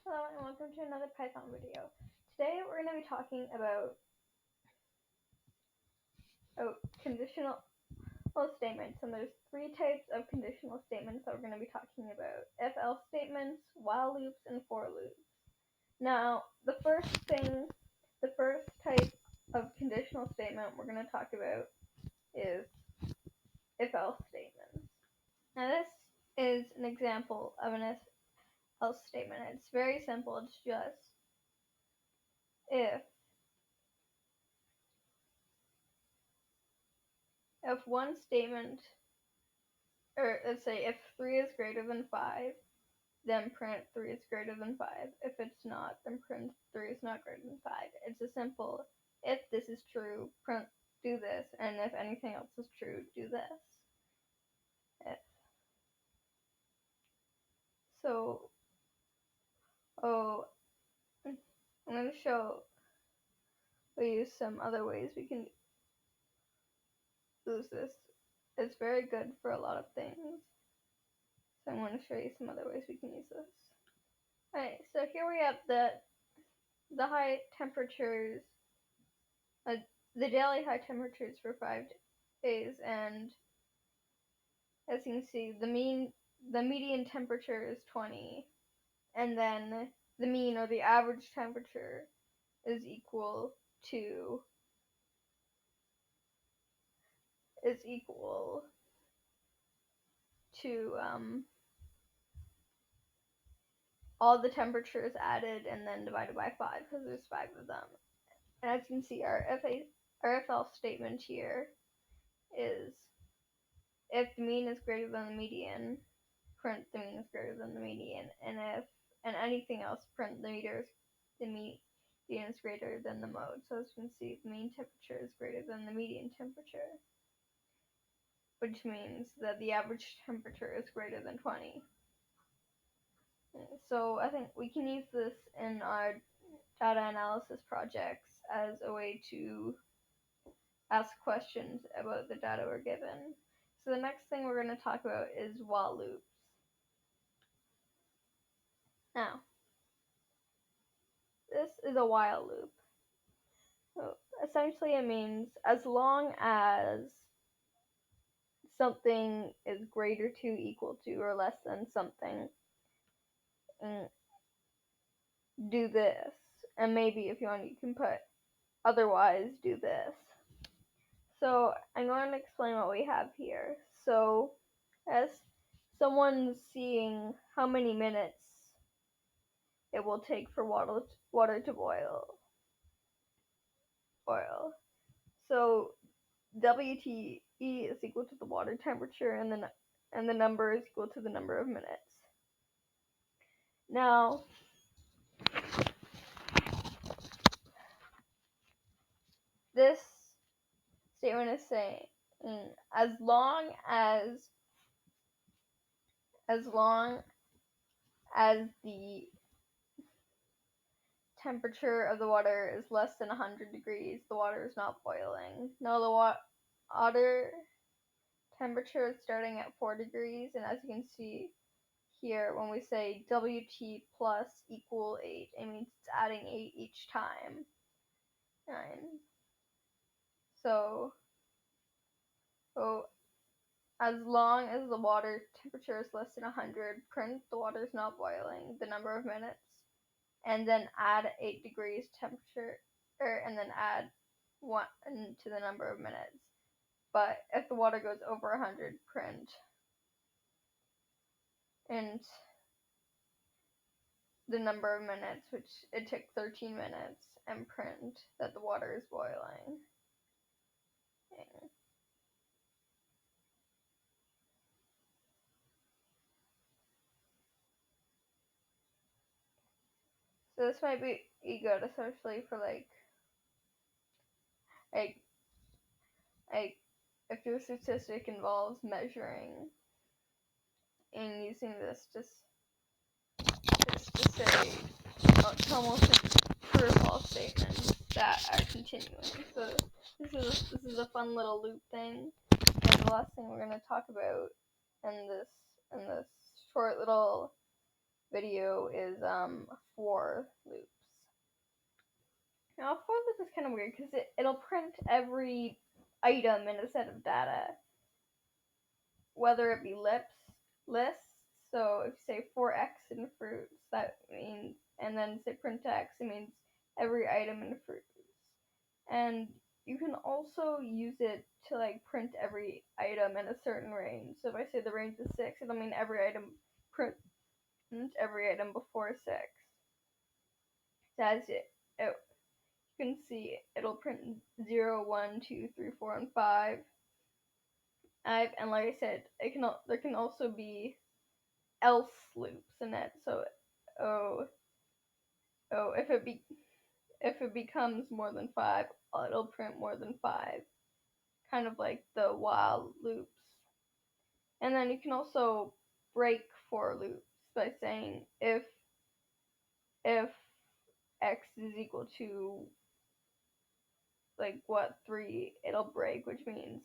Hello and welcome to another Python video. Today we're going to be talking about conditional statements, and there's three types of conditional statements that we're going to be talking about: if-else statements, while loops, and for loops. Now, the first type of conditional statement we're going to talk about is if-else statements. Now this is an example of an if-else statement. It's very simple. It's just if one statement, or let's say if 3 is greater than 5, then print 3 is greater than 5. If it's not, then print 3 is not greater than 5. It's a simple, if this is true, print do this, and if anything else is true, do this. If. So, I'm going to show you some other ways we can use this. It's very good for a lot of things. So I'm going to show you some other ways we can use this. Alright, so here we have the high temperatures, the daily high temperatures for 5 days, and as you can see, the median temperature is 20, and then the mean or the average temperature is equal to all the temperatures added and then divided by 5, because there's 5 of them. And as you can see, our if-else statement here is if the mean is greater than the median, print the mean is greater than the median, and anything else, print the median is greater than the mode. So as you can see, the mean temperature is greater than the median temperature, which means that the average temperature is greater than 20. So I think we can use this in our data analysis projects as a way to ask questions about the data we're given. So the next thing we're going to talk about is while loops. Now, this is a while loop. So essentially it means as long as something is greater to, equal to, or less than something, do this. And maybe if you want, you can put otherwise do this. So I'm going to explain what we have here. So as someone's seeing how many minutes it will take for water to boil. So WTE is equal to the water temperature, and the number is equal to the number of minutes. Now, this statement is saying as long as the temperature of the water is less than 100 degrees, the water is not boiling. Now the water temperature is starting at 4 degrees, and as you can see here, when we say WT plus equal 8, it means it's adding 8 each time. 9. So as long as the water temperature is less than 100, print the water is not boiling, the number of minutes, and then add 8 degrees temperature, and then add 1 to the number of minutes. But if the water goes over 100, print and the number of minutes, which it took 13 minutes, and print that the water is boiling. So this might be good, especially for like if your statistic involves measuring and using this just to say to almost true or false statements that are continuing. So this is a fun little loop thing. And the last thing we're going to talk about in this short little video is 4 loops. Now, 4 loops is kind of weird because it'll print every item in a set of data, whether it be lists. So if you say 4x in fruits, that means, and then say print x, it means every item in fruits. And you can also use it to like print every item in a certain range. So if I say the range is 6, it'll mean every item print every item before 6. So as you can see, it'll print 0, 1, 2, 3, 4, and 5. And like I said, there can also be else loops in it. So if it becomes more than 5, it'll print more than 5. Kind of like the while loops. And then you can also break for loops by saying if x is equal to like what 3, it'll break, which means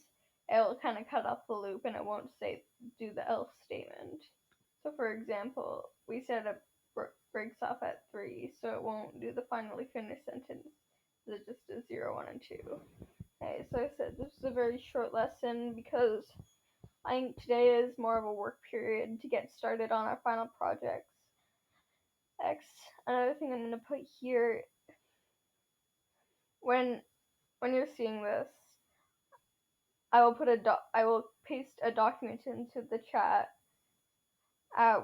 it'll kind of cut off the loop and it won't do the else statement. So for example, we said it breaks off at 3, so it won't do the finally finished sentence. It just does 0, 1, and 2. Okay, so I said this is a very short lesson because I think today is more of a work period to get started on our final projects. Another thing I'm going to put here, when you're seeing this, I will paste a document into the chat,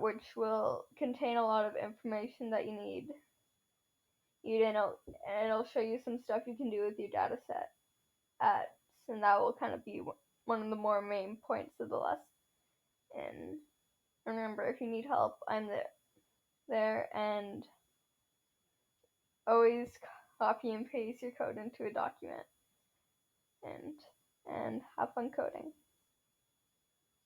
which will contain a lot of information that you need. And it'll show you some stuff you can do with your data set. And that will kind of be one of the more main points of the lesson. And remember, if you need help, I'm there, and always copy and paste your code into a document, and have fun coding.